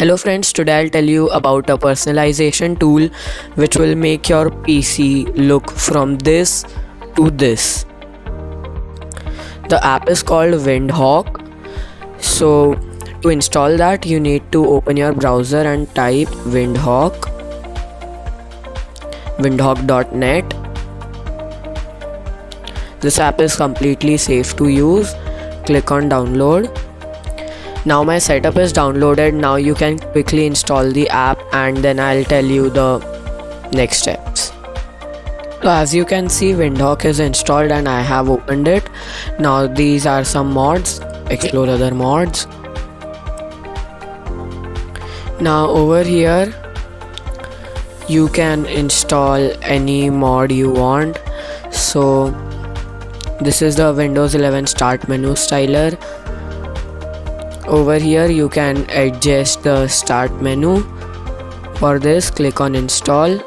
Hello friends, today I'll tell you about a personalization tool which will make your PC look from this to this. The app is called Windhawk. So to install that you need to open your browser and type windhawk.net. This app is completely safe to use. Click on download. Now my setup is downloaded. Now you can quickly install the app and then I'll tell you the next steps. So as you can see, Windhawk is installed and I have opened it. Now these are some mods. Explore other mods. Now over here you can install any mod you want. So this is the Windows 11 start menu styler. Over here you can adjust the start menu. For this, click on install,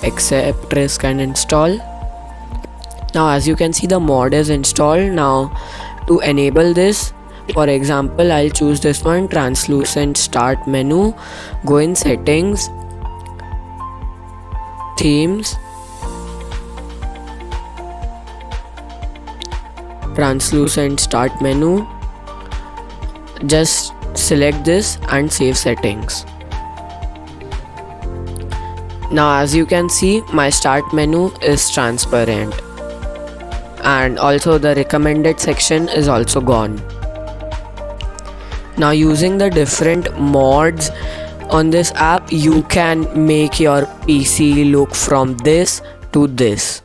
accept, risk and install. Now as you can see, the mod is installed. Now to enable this, for example, I'll choose this one, translucent start menu. Go in settings, themes, translucent start menu. Just select this and save settings. Now as you can see, my start menu is transparent and also the recommended section is also gone. Now using the different mods on this app, you can make your PC look from this to this.